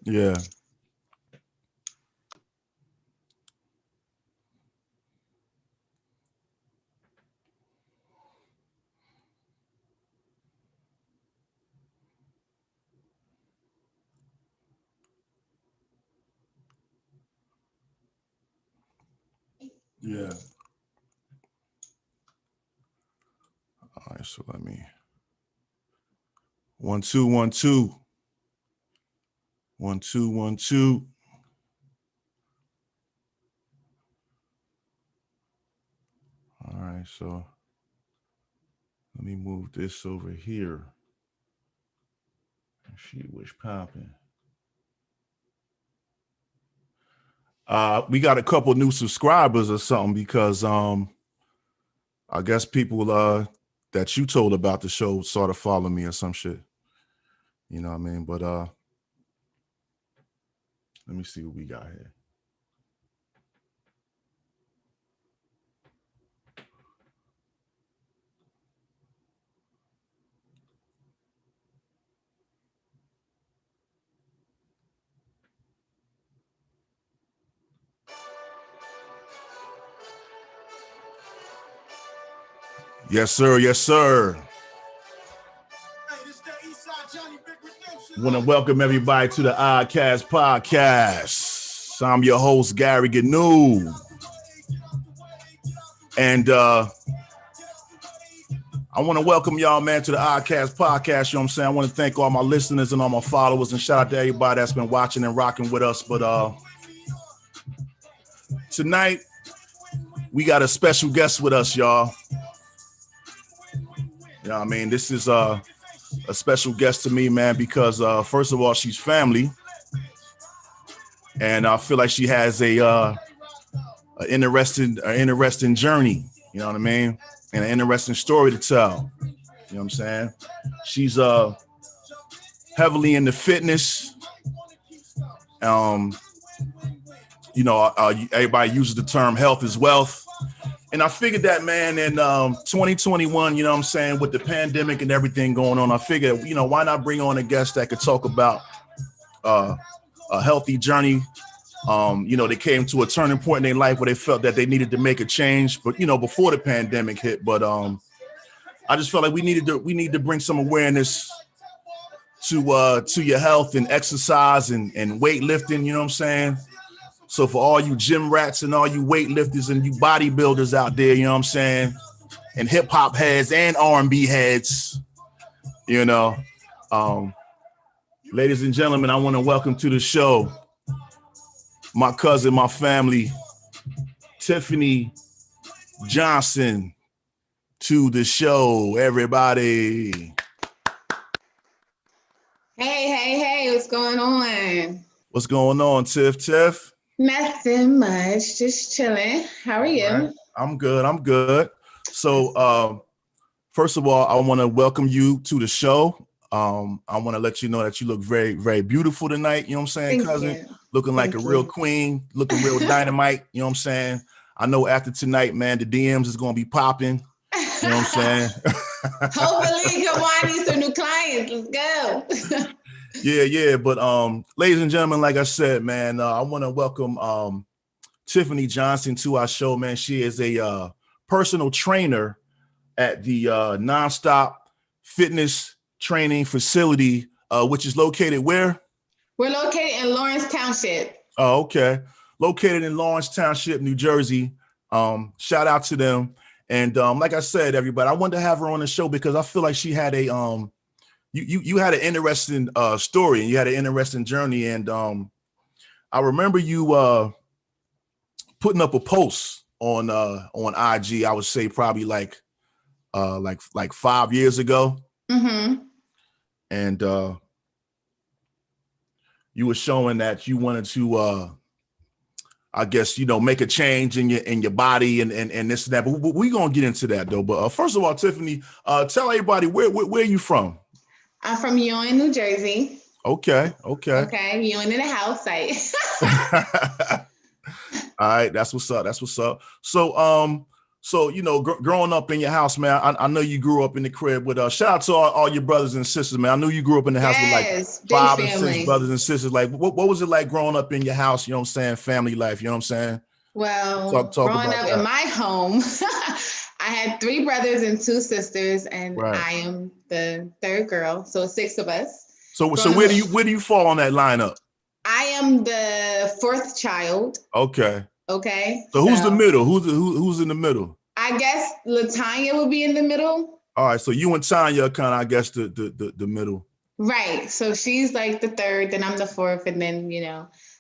Yeah. Yeah. All right, so let me 1 2 1 2 1 2 1 2. All right, so let me move this over here. She was popping. We got a couple new subscribers or something because I guess people that you told about the show sort of follow me or some shit. You know what I mean? But let me see what we got here. Yes, sir. Yes, sir. I want to welcome everybody to the Oddcast Podcast. I'm your host, Gary Gnu. And I want to welcome y'all, man, to the Oddcast Podcast. You know what I'm saying? I want to thank all my listeners and all my followers and shout out to everybody that's been watching and rocking with us. But tonight, we got a special guest with us, y'all. You know what I mean? This is a special guest to me, man, because first of all, she's family. And I feel like she has an interesting journey, you know what I mean? And an interesting story to tell. You know what I'm saying? She's heavily into fitness. Everybody uses the term health is wealth. And I figured that, man, in 2021, you know what I'm saying, with the pandemic and everything going on, I figured, why not bring on a guest that could talk about a healthy journey. They came to a turning point in their life where they felt that they needed to make a change, but before the pandemic hit. But I just felt like we need to bring some awareness to your health and exercise and weightlifting. You know what I'm saying? So for all you gym rats and all you weightlifters and you bodybuilders out there, you know what I'm saying, and hip hop heads and R&B heads, ladies and gentlemen, I want to welcome to the show my cousin, my family, Tiffany Johnson, to the show, everybody. Hey, what's going on? What's going on, Tiff? Nothing much, just chilling. How are you? Right. I'm good. So, first of all, I want to welcome you to the show. I want to let you know that you look very, very beautiful tonight. You know what I'm saying, Thank cousin? You. Looking like Thank a real you. queen, looking real dynamite. You know what I'm saying? I know after tonight, man, the DMs is going to be popping. You know what I'm saying? Hopefully, come on, I need some new clients. Let's go. Yeah. But ladies and gentlemen, like I said, man, I want to welcome Tiffany Johnson to our show, man. She is a personal trainer at the Nonstop Fitness Training Facility, which is located where? We're located in Lawrence Township. Oh, okay. Located in Lawrence Township, New Jersey. Shout out to them. And like I said, everybody, I wanted to have her on the show because I feel like she had a you had an interesting story and you had an interesting journey. And I remember you putting up a post on IG, I would say probably like 5 years ago. Mm-hmm. And you were showing that you wanted to I guess, make a change in your body and this and that. But we're gonna get into that though. But first of all, Tiffany, tell everybody where are you from? I'm from Ewing, New Jersey. Okay. Ewing in the house site. All right, that's what's up. So So, growing up in your house, man, I know you grew up in the crib with shout out to all your brothers and sisters, man. I knew you grew up in the house with like big 5 and family. 6 brothers and sisters. Like, what was it like growing up in your house? You know what I'm saying? Family life, you know what I'm saying? Well, Talk growing about up that. in my home, I had 3 brothers and 2 sisters, and Right. I am the 3rd girl. So 6 of us. So where do you fall on that lineup? I am the 4th child. Okay. Okay. So who's the middle? Who's in the middle? I guess LaTanya would be in the middle. All right. So you and Tanya are kind of, I guess, the middle. Right. So she's like the 3rd, then I'm the 4th, and then,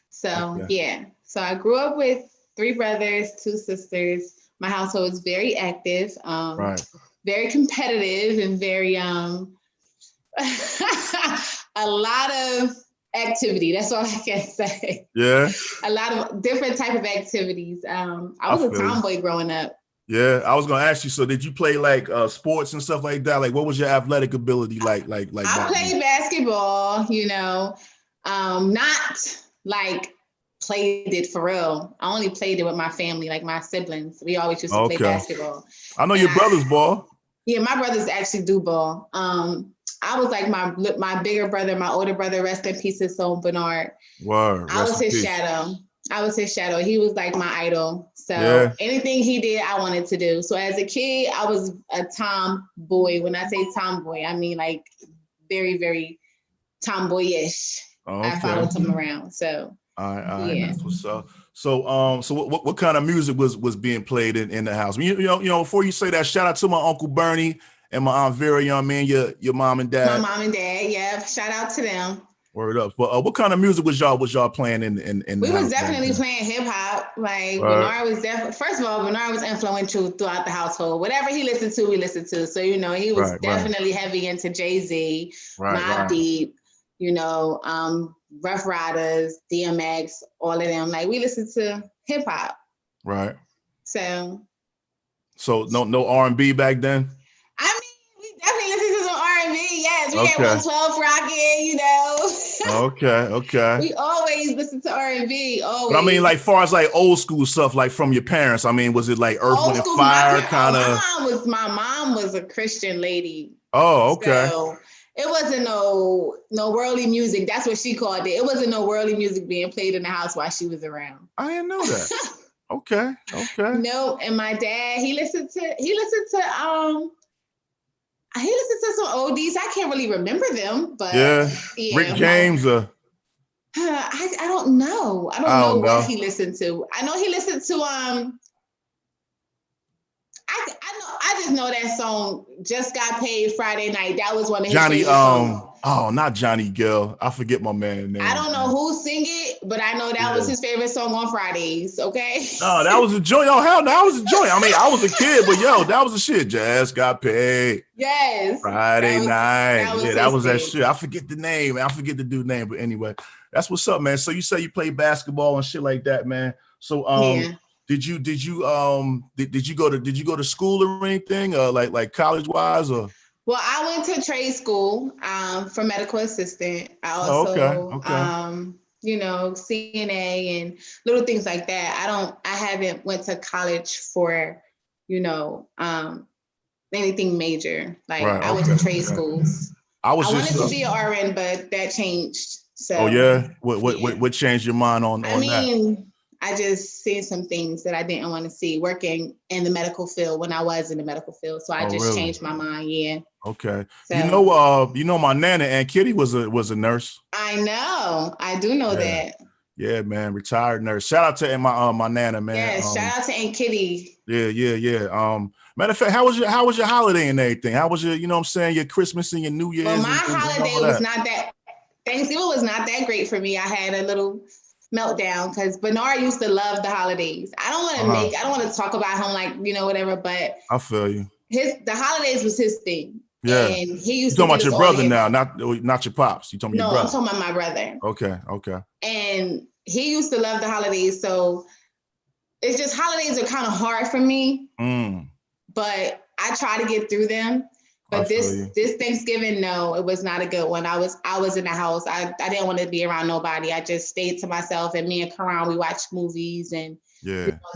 So Okay. yeah. So I grew up with 3 brothers, 2 sisters. My household is very active, Right. very competitive, and very a lot of activity. That's all I can say. Yeah. A lot of different type of activities. I was a tomboy growing up. Yeah, I was gonna ask you. So, did you play like sports and stuff like that? Like, what was your athletic ability like? I played basketball. Not like played it for real. I only played it with my family, like my siblings. We always used to play basketball. I know your brothers ball. Yeah, my brothers actually do ball. I was like my bigger brother, my older brother, rest in peace, his son Bernard. Word. I was his shadow. He was like my idol. So anything he did, I wanted to do. So as a kid, I was a tomboy. When I say tomboy, I mean like very, very tomboyish. Okay. I followed him around. So all right, that's what's up. So what kind of music was being played in the house? Before you say that, shout out to my Uncle Bernie and my Aunt Vera, your mom and dad. My mom and dad, yeah. Shout out to them. Word up. But what kind of music was y'all playing in we was definitely playing hip hop. Like Bernard was first of all, Bernard was influential throughout the household. Whatever he listened to, we listened to. So, he was definitely heavy into Jay-Z, Mobb Deep, Rough Riders, DMX, all of them. Like we listened to hip hop. Right. So no R&B back then? I mean, we definitely listened to some R&B. Yes, we had 112 rocking, Okay. We always listen to R&B. Always. But I mean, like, far as like old school stuff, like from your parents. I mean, was it like Earth, Wind, and Fire kind of? My mom was a Christian lady. Oh, okay. So it wasn't no worldly music. That's what she called it. It wasn't no worldly music being played in the house while she was around. I didn't know that. Okay. No, and my dad, he listened to some oldies. I can't really remember them, but Rick James. I don't know. I don't know what he listened to. I know he listened to I just know that song "Just Got Paid Friday Night." That was one of his favorite songs. Oh, not Johnny Gill. I forget my man's name. I don't know who sing it, but I know that was his favorite song on Fridays. Okay. No, that was a joint. Oh hell, that was a joint. I mean, I was a kid, but that was a shit. Just got paid. Yes. Friday night. That was that shit. I forget the name. I forget the dude's name, but anyway, that's what's up, man. So you say you play basketball and shit like that, man. So Did you go to school or anything, like college wise or? Well, I went to trade school for medical assistant. I also CNA and little things like that. I haven't went to college for anything major. Like I went to trade schools. I wanted to be an RN, but that changed. So what changed your mind on that? I just seen some things that I didn't want to see working in the medical field when I was in the medical field. So I just changed my mind. Yeah. Okay. So, my Nana, Aunt Kitty was a nurse. I know. I do know that. Yeah, man. Retired nurse. Shout out to my Nana, man. Yeah. Shout out to Aunt Kitty. Yeah. Matter of fact, how was your holiday and everything? How was your, your Christmas and your New Year's? Well, my holiday was not that. Thanksgiving was not that great for me. I had a little meltdown because Bernard used to love the holidays. I don't want to talk about him like, whatever, but I feel you. The holidays was his thing. Yeah. And he used to talking about your brother now, not your pops. You talking about your brother. No, I'm talking about my brother. Okay. And he used to love the holidays. So it's just holidays are kind of hard for me. But I try to get through them. But this Thanksgiving, no, it was not a good one. I was in the house. I didn't want to be around nobody. I just stayed to myself, and me and Karan, we watched movies and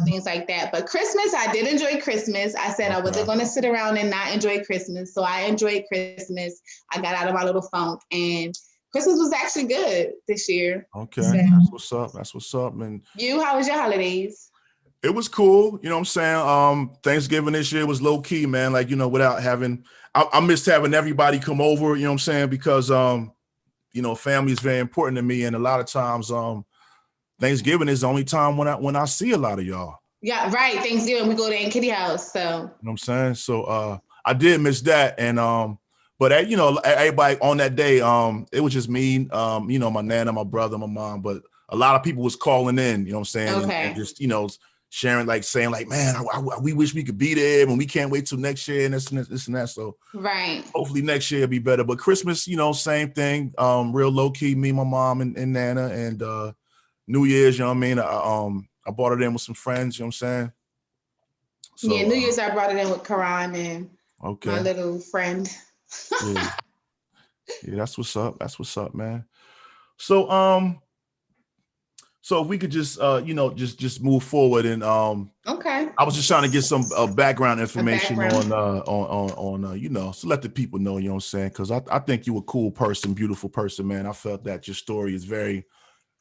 things like that. But Christmas, I did enjoy Christmas. I said I wasn't going to sit around and not enjoy Christmas. So I enjoyed Christmas. I got out of my little funk, and Christmas was actually good this year. Okay. So, that's what's up. That's what's up. And you, how was your holidays? It was cool. You know what I'm saying? Thanksgiving this year was low key, man. Like, without having, I missed having everybody come over, you know what I'm saying? Because, family is very important to me. And a lot of times, Thanksgiving is the only time when I see a lot of y'all. Yeah, right. Thanksgiving, we go to Aunt Kitty house. So, you know what I'm saying? So, I did miss that. And, but everybody on that day, it was just me, my nana, my brother, my mom, but a lot of people was calling in, you know what I'm saying? Okay. And just, sharing, saying man, we wish we could be there, and we can't wait till next year and this and that. So right. Hopefully next year will be better. But Christmas, same thing. Real low key, me, my mom and Nana, and New Year's, you know what I mean? I brought it in with some friends, you know what I'm saying? So, New Year's I brought it in with Karan and my little friend. yeah, that's what's up. That's what's up, man. So if we could just just move forward and okay. I was just trying to get some background information on so let the people know, you know what I'm saying? Because I think you a cool person, beautiful person, man. I felt that your story is very,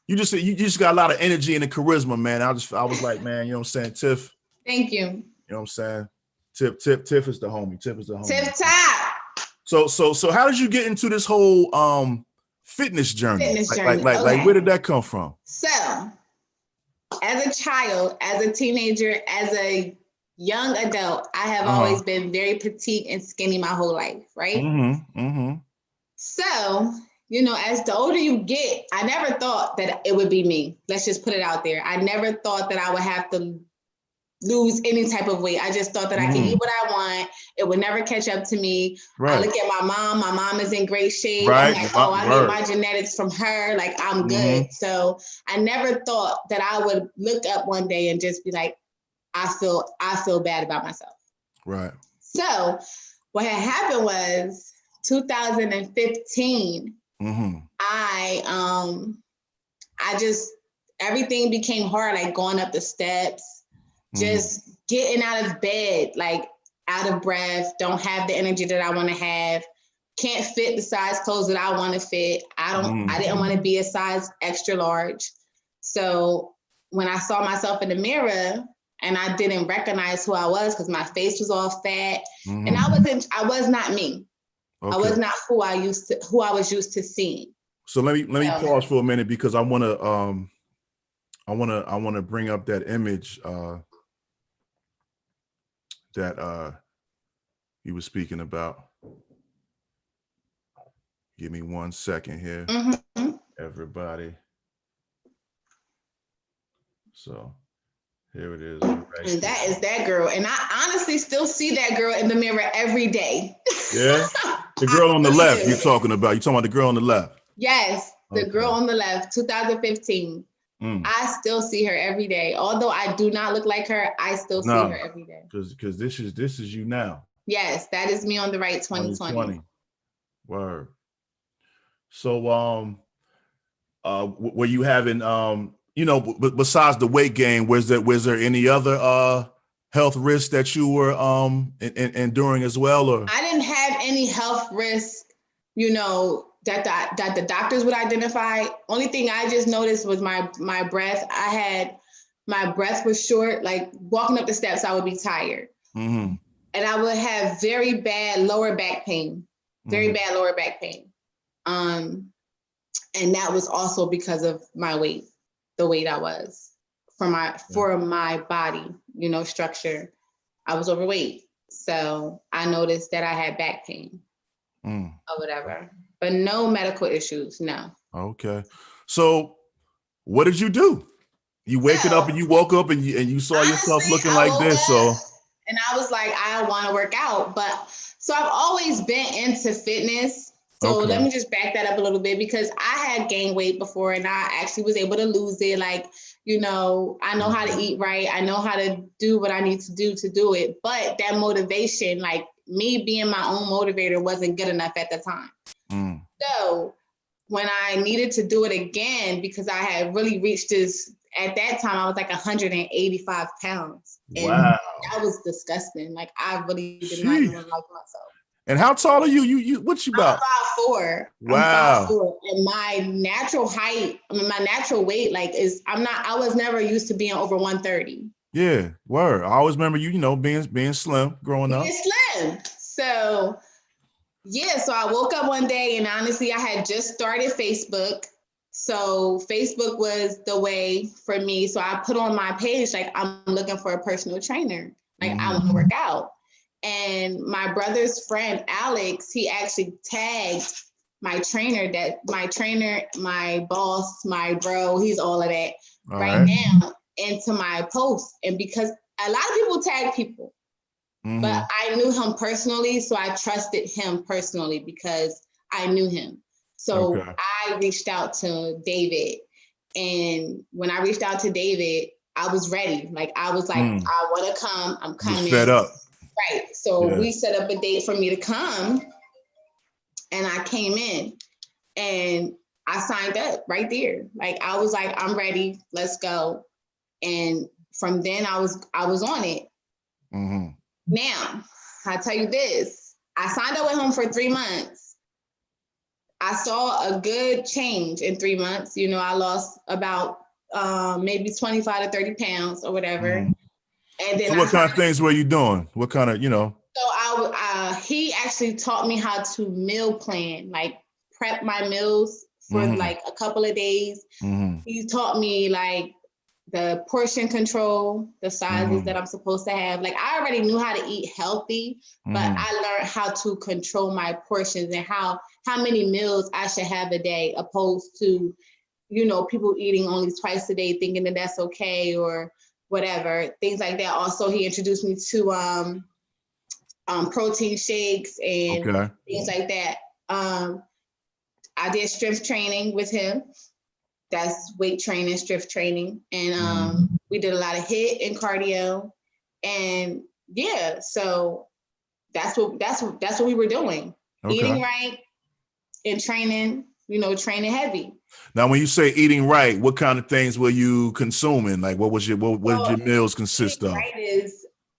you just got a lot of energy and a charisma, man. I was like, man, you know what I'm saying, Tiff. Thank you. You know what I'm saying? Tiff is the homie. Tiff is the homie. Tiff top. So how did you get into this whole fitness journey? Like where did that come from? So, as a child, as a teenager, as a young adult, I have always been very petite and skinny my whole life, right? So, as the older you get, I never thought that it would be me. Let's just put it out there. I never thought that I would have to lose any type of weight. I just thought that I could eat what I want. It would never catch up to me. Right. I look at my mom. My mom is in great shape. Right. I'm like, I get my genetics from her. Like, I'm good. So I never thought that I would look up one day and just be like, I feel bad about myself. Right. So what had happened was 2015. I just, everything became hard, like going up the steps. Just getting out of bed, like out of breath, don't have the energy that I want to have, can't fit the size clothes that I want to fit. I didn't want to be a size extra large. So when I saw myself in the mirror and I didn't recognize who I was because my face was all fat and I was not me. Okay. I was not who I was used to seeing. So let me pause for a minute because I want to bring up that image that he was speaking about. Give me 1 second here, everybody. So here it is. Right, and that is that girl. And I honestly still see that girl in the mirror every day. Yeah? The girl on the left you're talking about. You're talking about the girl on the left. Yes, the girl on the left, 2015. I still see her every day. Although I do not look like her, I still see her every day. Because this is you now. Yes, that is me on the right, 2020. Word. So were you having besides the weight gain, was there any other health risks that you were enduring as well? Or I didn't have any health risks, that the doctors would identify. Only thing I just noticed was my breath. My breath was short. Like walking up the steps, I would be tired. And I would have very bad lower back pain. Bad lower back pain. And that was also because of my weight, the weight I was for my body, structure. I was overweight. So I noticed that I had back pain or whatever. But no medical issues, no. Okay. So what did you do? You up and you woke up and you saw yourself looking like this. So and I was like, I want to work out. But so I've always been into fitness. So let me just back that up a little bit because I had gained weight before and I actually was able to lose it. Like, I know how to eat right. I know how to do what I need to do it. But that motivation, like, me being my own motivator wasn't good enough at the time. So when I needed to do it again, because I had really reached this, at that time, I was like 185 pounds. And that was disgusting. Like, I really did not even like myself. And how tall are you? You what you about? I'm 5'4". Wow. I'm 5'4". And my natural height, my natural weight, like I was never used to being over 130. Yeah, word. I always remember you, being slim growing up. Slim. So yeah, so I woke up one day and honestly, I had just started Facebook. So Facebook was the way for me. So I put on my page, like, I'm looking for a personal trainer. Like, I want to work out. And my brother's friend, Alex, he actually tagged my trainer, my boss, my bro, he's all of that right now into my post. And because a lot of people tag people, but I knew him personally. So I trusted him personally because I knew him. So I reached out to David. And when I reached out to David, I was ready. Like, I was like, I want to come. I'm coming. You're fed up. Right. So we set up a date for me to come. And I came in and I signed up right there. Like, I was like, I'm ready. Let's go. And from then I was on it. Now, I tell you this, I signed up with him for 3 months. I saw a good change in 3 months. I lost about maybe 25 to 30 pounds or whatever. And then so what kind of things were you doing? What kind of, So he actually taught me how to meal plan, like prep my meals for like a couple of days. He taught me like the portion control, the sizes that I'm supposed to have. Like, I already knew how to eat healthy, but I learned how to control my portions and how many meals I should have a day, opposed to, people eating only twice a day, thinking that that's okay or whatever, things like that. Also, he introduced me to protein shakes and things like that. I did strength training with him. That's weight training, strength training. And we did a lot of HIIT and cardio. And yeah, so that's what we were doing. Eating right and training, training heavy. Now, when you say eating right, what kind of things were you consuming? Like, what did your meals consist of?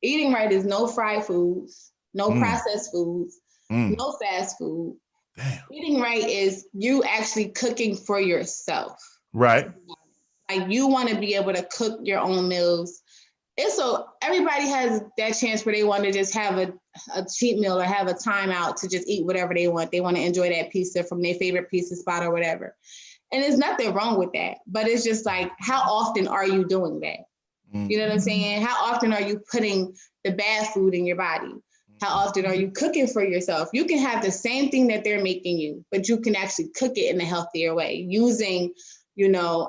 Eating right is no fried foods, no processed foods, no fast food. Damn. Eating right is you actually cooking for yourself. Right. Like, you want to be able to cook your own meals. And so everybody has that chance where they want to just have a cheat meal or have a time out to just eat whatever they want. They want to enjoy that pizza from their favorite pizza spot or whatever. And there's nothing wrong with that. But it's just like, how often are you doing that? You know what I'm saying? How often are you putting the bad food in your body? How often are you cooking for yourself? You can have the same thing that they're making you, but you can actually cook it in a healthier way using, no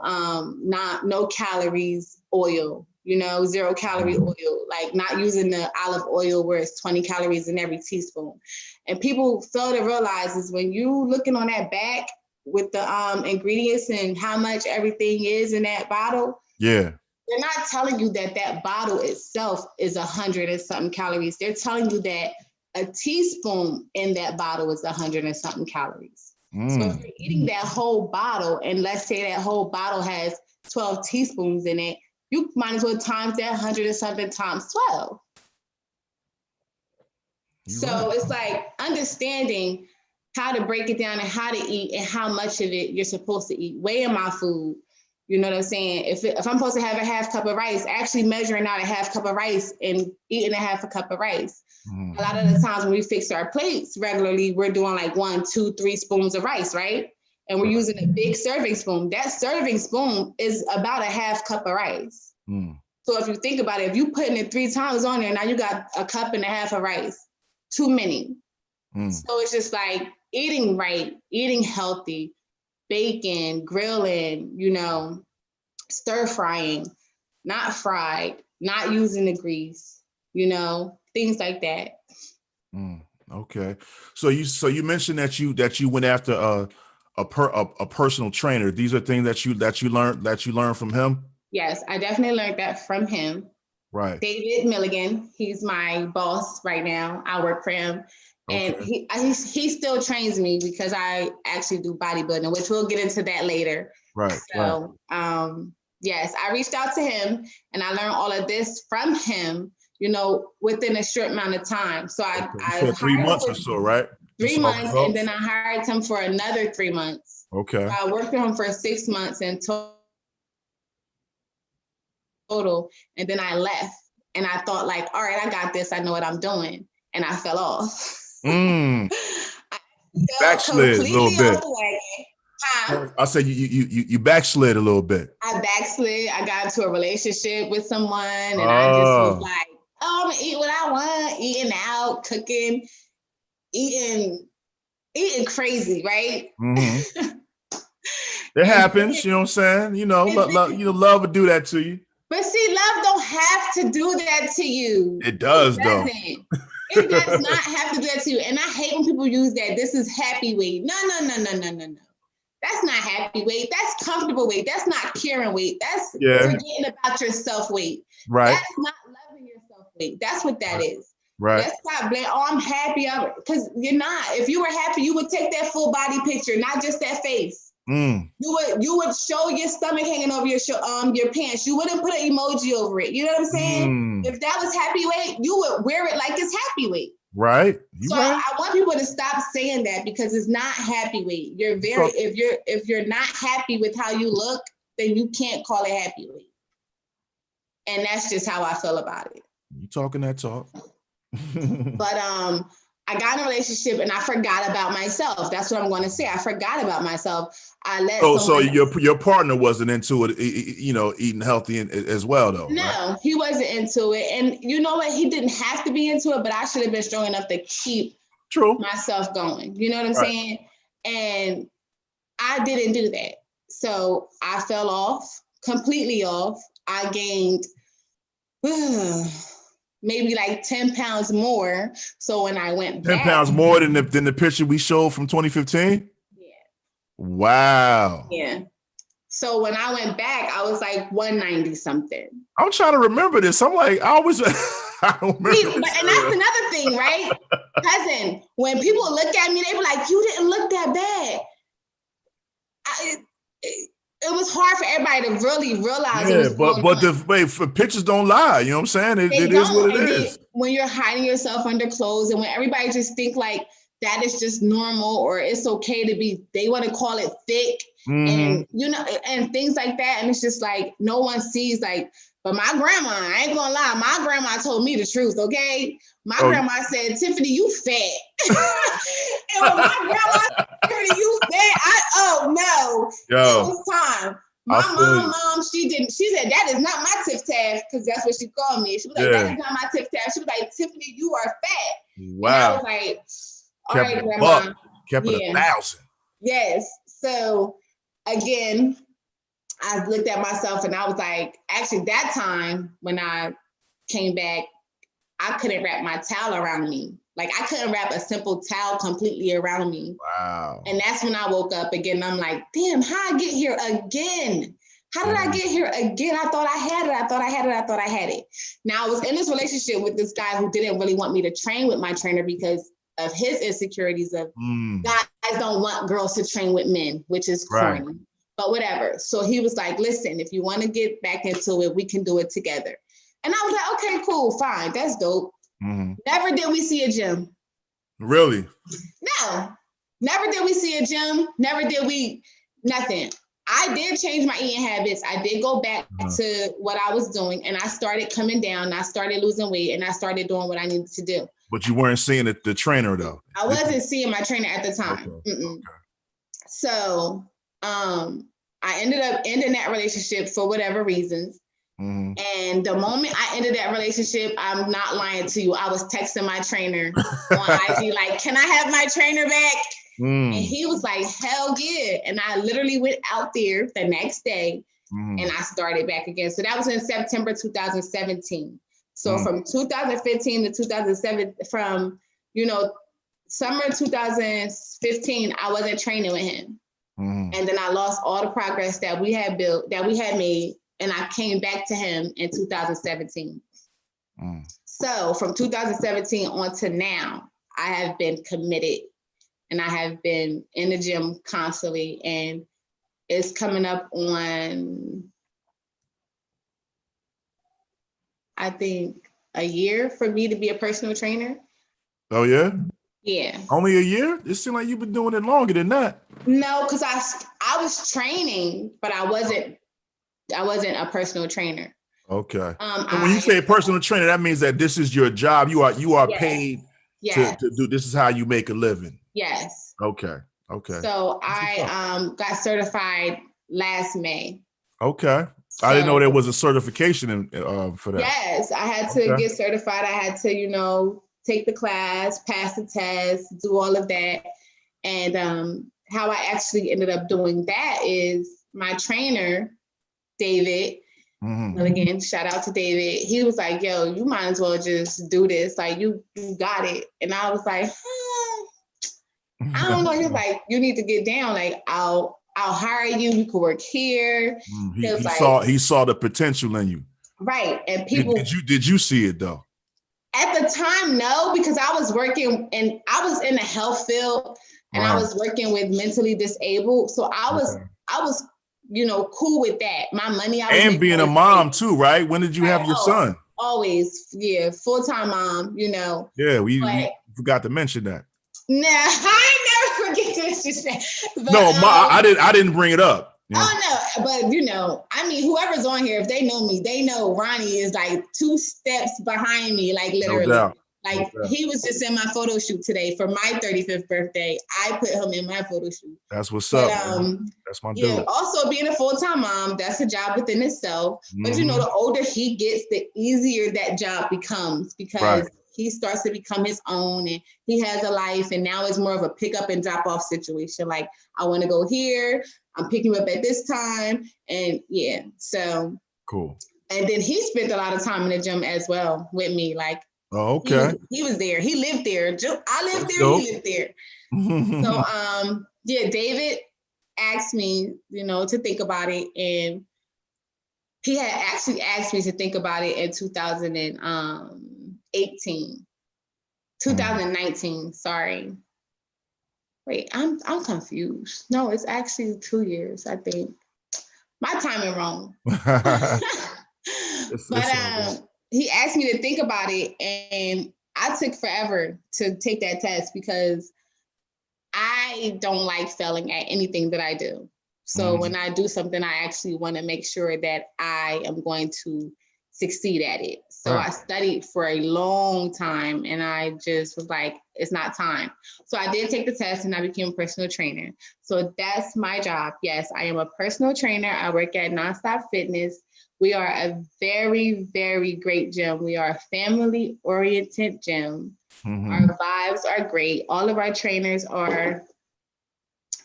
calories oil, 0 calorie oil, like not using the olive oil where it's 20 calories in every teaspoon. And people fail to realize is when you looking on that back with the ingredients and how much everything is in that bottle. Yeah. They're not telling you that bottle itself is 100 and something calories. They're telling you that a teaspoon in that bottle is 100 and something calories. So if you're eating that whole bottle, and let's say that whole bottle has 12 teaspoons in it, you might as well times that 100 and something times 12. It's like understanding how to break it down and how to eat and how much of it you're supposed to eat. Weighing my food. You know what I'm saying? If I'm supposed to have a half cup of rice, actually measuring out a half cup of rice and eating a half a cup of rice. A lot of the times when we fix our plates regularly, we're doing like 1, 2, 3 spoons of rice, right? And we're using a big serving spoon. That serving spoon is about a half cup of rice. So if you think about it, if you putting it 3 times on there, now you got a cup and a half of rice. Too many. So it's just like eating right, eating healthy, baking, grilling, stir frying, not fried, not using the grease, things like that. Okay. So you mentioned that you went after a personal trainer. These are things that you learned from him? Yes, I definitely learned that from him. Right. David Milligan. He's my boss right now. I work for him. And he still trains me because I actually do bodybuilding, which we'll get into that later. Right. So, yes, I reached out to him and I learned all of this from him, within a short amount of time. So I said 3 months or so, right? 3 months, and then I hired him for another 3 months. Okay. So I worked with him for 6 months in total, and then I left. And I thought like, all right, I got this. I know what I'm doing. And I fell off. Backslid a little bit. I said you backslid a little bit. I backslid. I got into a relationship with someone, and I just was like, "Oh, I'm gonna eat what I want, eating out, cooking, eating crazy, right?" Mm-hmm. It happens, you know what I'm saying? Love would do that to you. But see, love don't have to do that to you. It does, though. It does not have to do that to you. And I hate when people use that. This is happy weight. No. That's not happy weight. That's comfortable weight. That's not caring weight. That's forgetting about yourself weight. Right. That's not loving yourself weight. That's what that is. Right. Let's stop blaming. Oh, I'm happy. Because you're not. If you were happy, you would take that full body picture, not just that face. You would show your stomach hanging over your pants. You wouldn't put an emoji over it. You know what I'm saying? If that was happy weight, you would wear it like it's happy weight. Right. I want people to stop saying that because it's not happy weight. If you're not happy with how you look, then you can't call it happy weight. And that's just how I feel about it. You talking that talk. But I got in a relationship and I forgot about myself. That's what I'm going to say. I forgot about myself. So your partner wasn't into it, eating healthy as well, though. No, right? He wasn't into it. And you know what? He didn't have to be into it, but I should have been strong enough to keep myself going. You know what I'm saying? And I didn't do that. So I fell off, completely off. I gained maybe like 10 pounds more. So when I went back. 10 pounds more than the picture we showed from 2015? Yeah. Wow. Yeah. So when I went back, I was like 190 something. I'm trying to remember this. I'm like, I don't remember. And that's another thing, right? Cousin, when people look at me, they be like, you didn't look that bad. It was hard for everybody to really realize. But pictures don't lie. You know what I'm saying? It is what it is. When you're hiding yourself under clothes and when everybody just think like that is just normal or it's okay to be, they want to call it thick and, and things like that. And it's just like, no one sees like, but my grandma, I ain't gonna lie, my grandma told me the truth, okay? My grandma said, Tiffany, you fat. And when my grandma said, Tiffany, you fat, no. It was time. My mom, she said, that is not my tiff taff, because that's what she called me. She was like, that is not my tiff taff. She was like, Tiffany, you are fat. Wow. And I was like, all right, grandma. Kept it 1,000. Yes. So again, I looked at myself and I was like, actually that time when I came back, I couldn't wrap my towel around me. Like I couldn't wrap a simple towel completely around me. Wow. And that's when I woke up again. I'm like, damn, how I get here again? How did I get here again? I thought I had it. Now I was in this relationship with this guy who didn't really want me to train with my trainer because of his insecurities of guys don't want girls to train with men, which is corny. Right. But whatever. So he was like, listen, if you want to get back into it, we can do it together. And I was like, okay, cool, fine. That's dope. Mm-hmm. Never did we see a gym. Really? No. Never did we see a gym. Never did we, nothing. I did change my eating habits. I did go back to what I was doing and I started coming down. I started losing weight and I started doing what I needed to do. But you weren't seeing the trainer though. I wasn't seeing my trainer at the time. Okay. So I ended up ending that relationship for whatever reasons. Mm-hmm. And the moment I ended that relationship, I'm not lying to you, I was texting my trainer on IG like, can I have my trainer back? And he was like, hell yeah. And I literally went out there the next day and I started back again. So that was in September 2017. So from 2015 to 2007, from, summer 2015, I wasn't training with him. And then I lost all the progress that we had built, that we had made. And I came back to him in 2017. So from 2017 on to now, I have been committed and I have been in the gym constantly, and it's coming up on, I think, a year for me to be a personal trainer. Oh yeah? Yeah. Only a year? It seems like you've been doing it longer than that. No, because I was training, but I wasn't a personal trainer. Okay. So when you say personal trainer, that means that this is your job. You are paid to do, this is how you make a living. Yes. Okay. So I got certified last May. Okay. I didn't know there was a certification for that. Yes, I had to get certified. I had to, take the class, pass the test, do all of that. And how I actually ended up doing that is my trainer, David, and again, shout out to David. He was like, yo, you might as well just do this. Like, you got it. And I was like, I don't know. He was like, you need to get down. Like, I'll hire you. You could work here. He saw the potential in you. Right. And people. Did you see it though? At the time, no, because I was working and I was in the health field and I was working with mentally disabled. So I was, cool with that. My money. And being a mom too, right? When did you have your son? Always. Yeah. Full-time mom, Yeah. We forgot to mention that. Nah, I never forget to mention that. But, no, I didn't bring it up. Oh no, but whoever's on here, if they know me, they know Ronnie is like 2 steps behind me, like literally. No doubt. Like he was just in my photo shoot today for my 35th birthday. I put him in my photo shoot. That's what's up. That's my dude. Yeah, also being a full-time mom, that's a job within itself. But the older he gets, the easier that job becomes because he starts to become his own and he has a life, and now it's more of a pick up and drop off situation. Like, I want to go here, I'm picking him up at this time. And so cool. And then he spent a lot of time in the gym as well with me. Like, he was there. He lived there. I lived there. He lived there. So, David asked me, to think about it. And he had actually asked me to think about it in 2019, sorry. Wait, I'm confused. No, it's actually 2 years, I think. My timing wrong. But he asked me to think about it, and I took forever to take that test because I don't like failing at anything that I do. So when I do something, I actually want to make sure that I am going to succeed at it. So I studied for a long time, and I just was like, it's not time. So I did take the test and I became a personal trainer. So that's my job. Yes, I am a personal trainer. I work at Nonstop Fitness. We are a very, very great gym. We are a family-oriented gym. Our vibes are great. All of our trainers are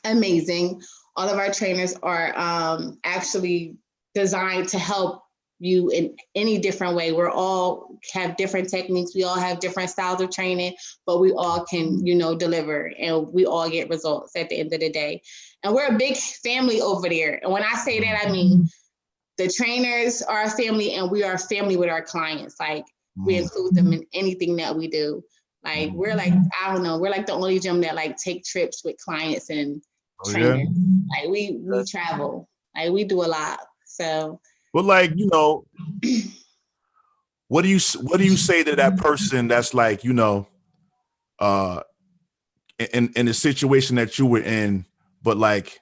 amazing. All of our trainers are actually designed to help you in any different way. We're all have different techniques. We all have different styles of training, but we all can, deliver, and we all get results at the end of the day. And we're a big family over there. And when I say that, I mean, the trainers are a family, and we are a family with our clients. Like, we include them in anything that we do. Like, we're like, I don't know, we're like the only gym that like take trips with clients and trainers. Like, we travel, like we do a lot. So, but like, what do you say to that person that's like, in the situation that you were in, but like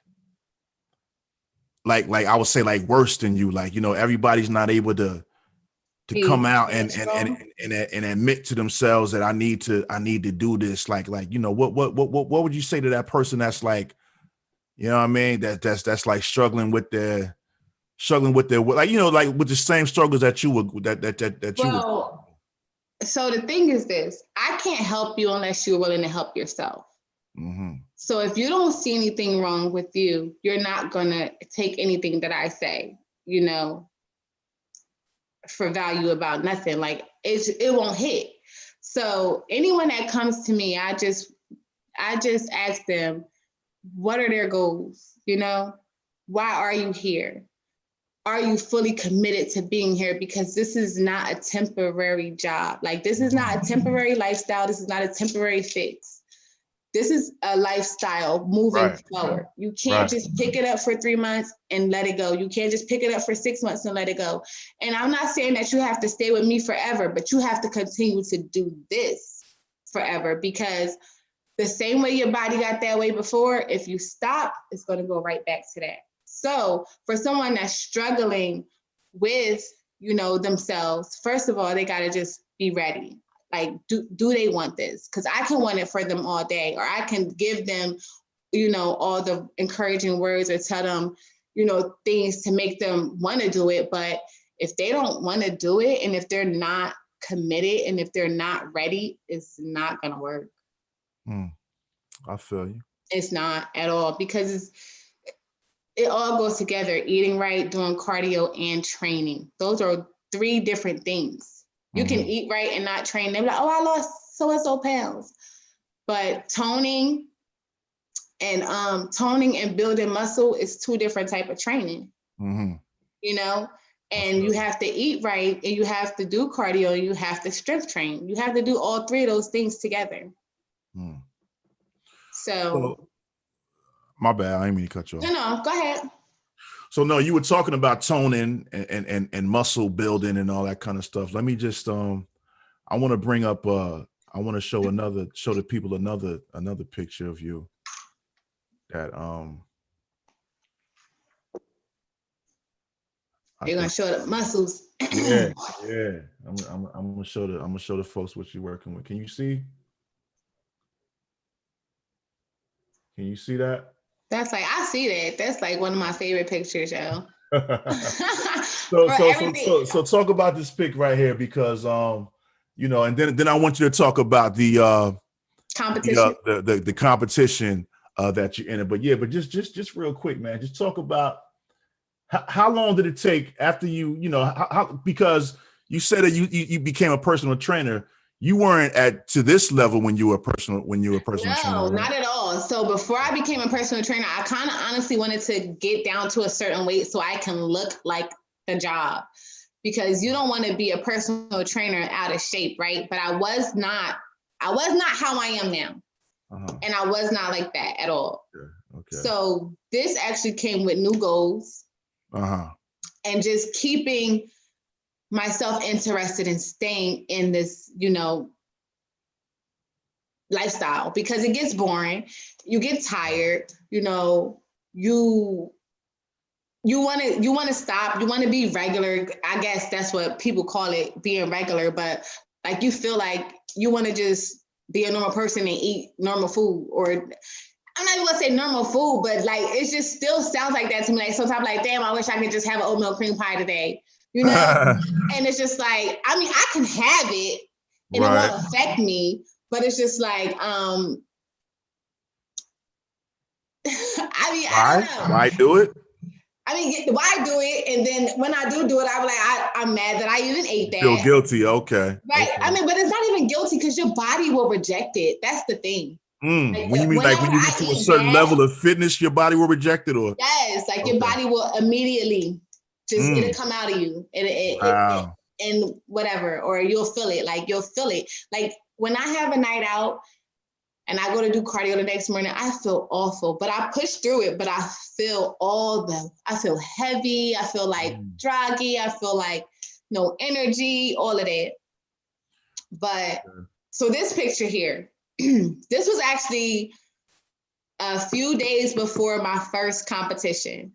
I would say like worse than you, like, everybody's not able to come out and admit to themselves that I need to do this. Like, what would you say to that person that's like, what I mean? That's like struggling with their, like, like with the same struggles that you would, So the thing is this, I can't help you unless you're willing to help yourself. So if you don't see anything wrong with you, you're not going to take anything that I say, for value about nothing. Like, it won't hit. So anyone that comes to me, I just ask them, what are their goals? Why are you here? are you fully committed to being here? Because this is not a temporary job. Like, this is not a temporary lifestyle. This is not a temporary fix. This is a lifestyle moving forward. You can't just pick it up for 3 months and let it go. You can't just pick it up for 6 months and let it go. And I'm not saying that you have to stay with me forever, but you have to continue to do this forever, because the same way your body got that way before, if you stop, it's going to go right back to that. So for someone that's struggling with, themselves, first of all, they got to just be ready. Like, do they want this? Because I can want it for them all day, or I can give them, all the encouraging words, or tell them, things to make them want to do it. But if they don't want to do it, and if they're not committed, and if they're not ready, it's not going to work. I feel you. It's not at all, because it all goes together. Eating right, doing cardio, and training. Those are 3 different things. You can eat right and not train. They're like, oh, I lost so pounds. But toning and building muscle is 2 different type of training. And you have to eat right, and you have to do cardio, and you have to strength train. You have to do all 3 of those things together. So my bad, I didn't mean to cut you off. No, go ahead. So no, you were talking about toning and muscle building and all that kind of stuff. Let me just I want to bring up I want to show the people another picture of you that you're gonna show the muscles. yeah. I'm gonna show the folks what you're working with. Can you see? Can you see that? That's like, I see that. That's like one of my favorite pictures, yo. So talk about this pic right here, because and then I want you to talk about the competition, the competition that you're in. But just real quick, man, just talk about how long did it take after how because you said that you became a personal trainer. You weren't to this level when you were a personal trainer. No, not at all. So before I became a personal trainer, I kind of honestly wanted to get down to a certain weight so I can look like the job, because you don't want to be a personal trainer out of shape, right? But I was not how I am now. And I was not like that at all. Okay. So this actually came with new goals. And just keeping myself interested in staying in this, lifestyle, because it gets boring. You get tired, you want to stop, you want to be regular. I guess that's what people call it, being regular. But like, you feel like you want to just be a normal person and eat normal food, or I'm not even gonna say normal food, but like, it just still sounds like that to me. Like, sometimes, like, damn, I wish I could just have an oatmeal cream pie today. And it's just like, I mean, I can have it and it won't affect me, but it's just like, I don't know. Why do it? I mean, why do it? And then when I do it, I'm like, I'm mad that I even ate that. Feel guilty, okay. Right. Okay. I mean, but it's not even guilty, because your body will reject it. That's the thing. Like, when you mean like when you get to a certain level of fitness, your body will reject it, or? Yes, like your body will immediately just, it'll come out of you. And whatever, or you'll feel it. Like, you'll feel it. Like, when I have a night out and I go to do cardio the next morning, I feel awful, but I push through it. But I feel I feel heavy. I feel like draggy. I feel like no energy, all of that. But so this picture here, this was actually a few days before my first competition.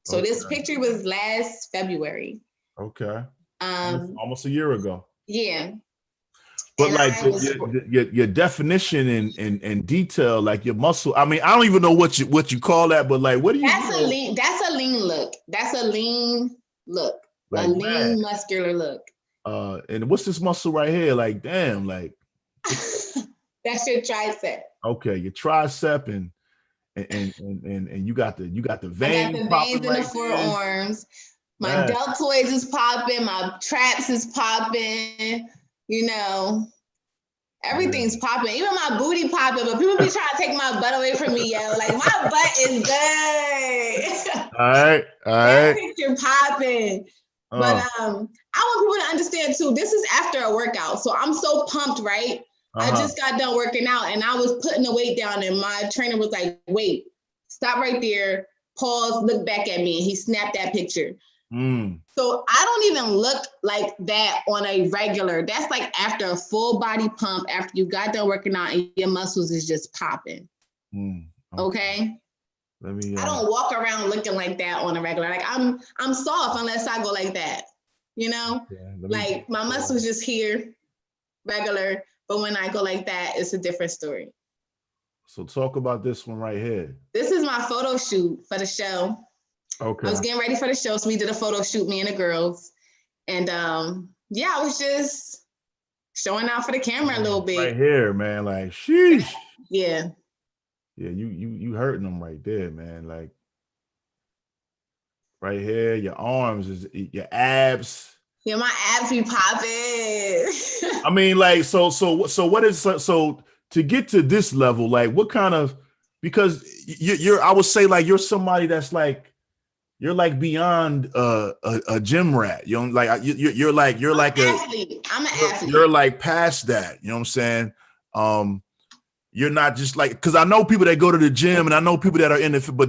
So this picture was last February. Okay. Almost a year ago. Yeah. But and like your definition and detail, like your muscle. I mean, I don't even know what you call that, but like, what do you? That's a lean look. That's a lean look. Like, a lean, muscular look. And what's this muscle right here? Like, damn, like. That's your tricep. Okay, your tricep and you got the veins. I got the veins in the forearms. My deltoids is popping. My traps is popping. Everything's popping. Even my booty popping. But people be trying to take my butt away from me, yo. Like, my butt is good. All right. That picture popping. But I want people to understand too, this is after a workout. So I'm so pumped, right? I just got done working out and I was putting the weight down and my trainer was like, wait, stop right there, pause, look back at me. And he snapped that picture. So I don't even look like that on a regular. That's like after a full body pump, after you got done working out and your muscles is just popping. Okay. I don't walk around looking like that on a regular. Like I'm soft unless I go like that, you know? Like my muscles just here, regular. But when I go like that, it's a different story. So talk about this one right here. This is my photo shoot for the show. Okay. I was getting ready for the show, so we did a photo shoot, me and the girls. And I was just showing out for the camera a little bit. Right here, man. Like, sheesh. Yeah. Yeah, you hurting them right there, man. Like right here, your arms, your abs. Yeah, my abs be popping. I mean, like, so what is so to get to this level? Like, what kind of, because you're I would say like you're somebody that's like you're like beyond a gym rat. You know, like you're like I'm an athlete. You're like past that. You know what I'm saying? You're not just like, because I know people that go to the gym and I know people that are in the, but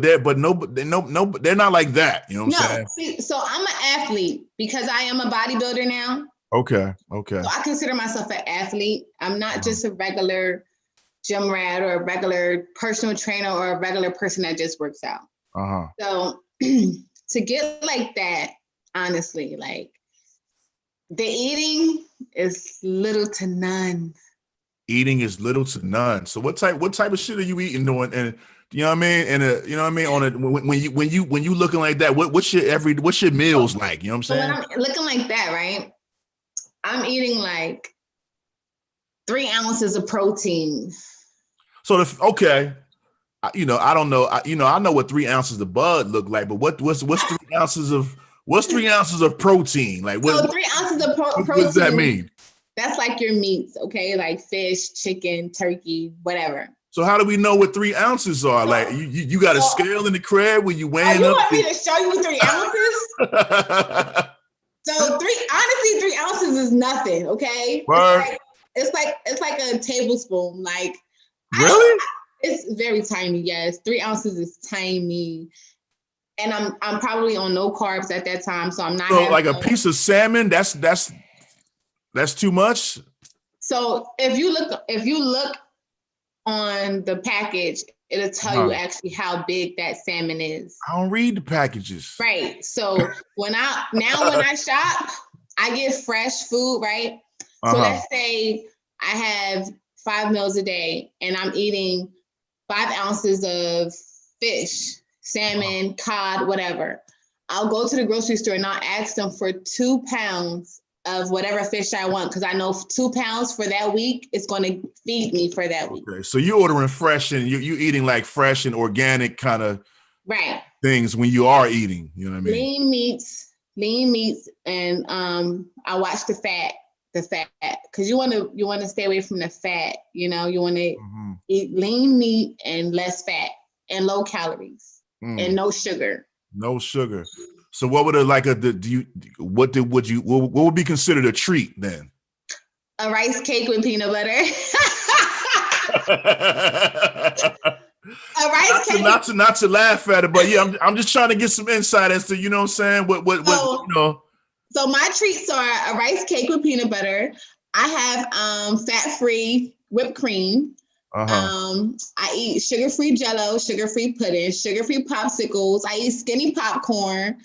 they're not like that. You know what I'm saying? See, so I'm an athlete because I am a bodybuilder now. Okay. So I consider myself an athlete. I'm not just a regular gym rat or a regular personal trainer or a regular person that just works out. So to get like that, honestly, like the eating is little to none. Eating is little to none. So what type of shit are you eating doing? And you know what I mean? And you know what I mean? On it when you looking like that, what's your meals like? You know what I'm saying? When I'm looking like that, right? I'm eating like 3 ounces of protein. So I don't know. I know what 3 ounces of bud look like, but what's 3 ounces of protein? Like what? So 3 ounces of protein. What does that mean? That's like your meats, okay? Like fish, chicken, turkey, whatever. So how do we know what 3 ounces are? Like you got a scale in the crib where you weighing you up? Want me to show you 3 ounces? So 3 ounces is nothing, okay? It's like a tablespoon. Like really? It's very tiny, yes. 3 ounces is tiny. And I'm probably on no carbs at that time. So I'm not like a piece of salmon, that's too much. So if you look on the package, it'll tell you actually how big that salmon is. I don't read the packages. Right. So when I shop, I get fresh food, right? So let's say I have 5 meals a day and I'm eating 5 ounces of fish, salmon, cod, whatever. I'll go to the grocery store and I'll ask them for 2 pounds of whatever fish I want, because I know 2 pounds for that week is going to feed me for that week. Okay, so you're ordering fresh and you eating like fresh and organic kind of things when you are eating. You know what I mean? Lean meats, and I watch the fat, because you want to stay away from the fat. You know, you want to eat lean meat and less fat and low calories and no sugar. No sugar. So what would what would be considered a treat then? A rice cake with peanut butter. A rice cake. Not to laugh at it, but yeah, I'm just trying to get some insight as to, you know what I'm saying? What you know. So my treats are a rice cake with peanut butter. I have fat-free whipped cream. I eat sugar-free Jell-O, sugar-free pudding, sugar-free popsicles. I eat skinny popcorn.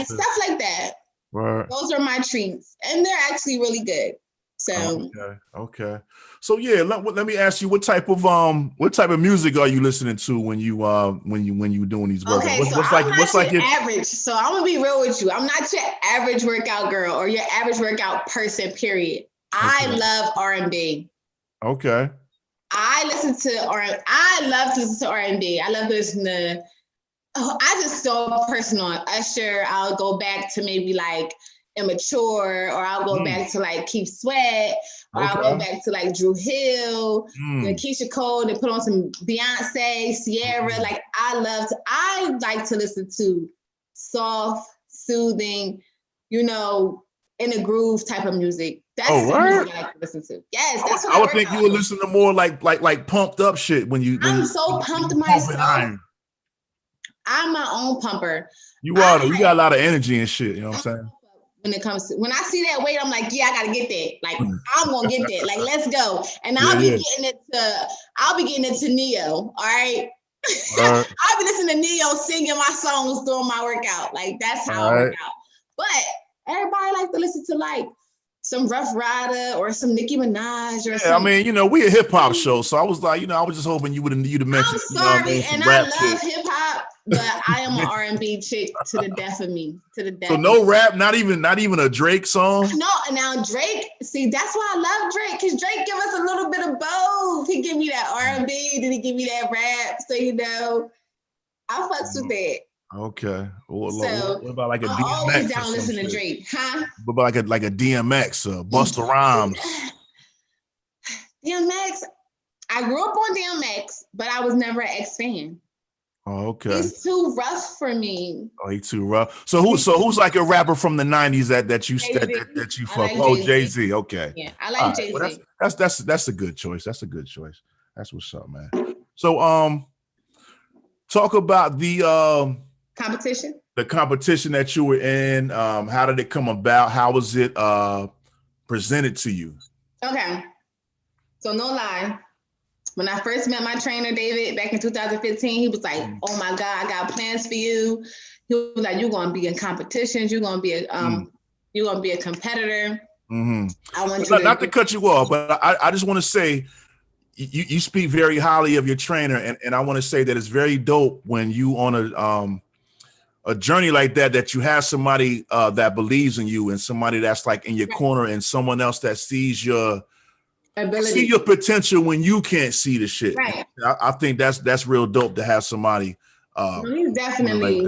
Stuff like that. Right. Those are my treats, and they're actually really good. So okay. So yeah, let me ask you, what type of music are you listening to when you doing these workouts? Okay, what's like your average? So I'm gonna be real with you. I'm not your average workout girl or your average workout person. Period. I love R&B. Okay. I love to listen to R&B. I love listening to. I just so personal. Usher. I'll go back to maybe like Immature, or I'll go back to like Keith Sweat, or I'll go back to like Drew Hill, Keisha Cole, and put on some Beyonce, Sierra. Like I like to listen to soft, soothing, in a groove type of music. That's the music I like to listen to. Yes, that's what I would think you would listen to more like pumped up shit when you. I'm so pumped myself. I'm my own pumper. You are though. You got a lot of energy and shit. You know what I'm saying? When I see that weight, I'm like, yeah, I gotta get that. Like, I'm gonna get that. Like, let's go. And I'll be getting into Neo. All right. I'll be listening to Neo singing my songs during my workout. Like, that's how I work out. But everybody like to listen to like some Rough Rider or some Nicki Minaj or something. I mean, we a hip hop show, so I was like, I was just hoping you'd mention. I'm sorry, and I love hip hop, but I am an R&B chick to the death of me. To the death. So no rap, not even a Drake song. No, now Drake. See, that's why I love Drake, because Drake give us a little bit of both. He give me that R&B, then he give me that rap. So I fucks with that. Okay. What about like a DMX? I'm always down listening to Drake, huh? What about like a DMX, Busta Rhymes? DMX. I grew up on DMX, but I was never an X fan. Oh, okay. He's too rough for me. Oh, he's too rough. So who's like a rapper from the 90s that you fuck? Like Jay-Z. Okay. Yeah, I like Jay-Z. Well, that's a good choice. That's a good choice. That's what's up, man. So talk about the competition. The competition that you were in. How did it come about? How was it presented to you? Okay. So no lie. When I first met my trainer, David, back in 2015, he was like, oh my God, I got plans for you. He was like, you're going to be in competitions. You're going to be a competitor. Mm-hmm. I want you not to cut you off, but I just want to say, you speak very highly of your trainer. And I want to say that it's very dope when you on a journey like that you have somebody that believes in you and somebody that's like in your corner and someone else that sees your ability, see your potential when you can't see the shit. Right. I think that's real dope to have somebody. He's definitely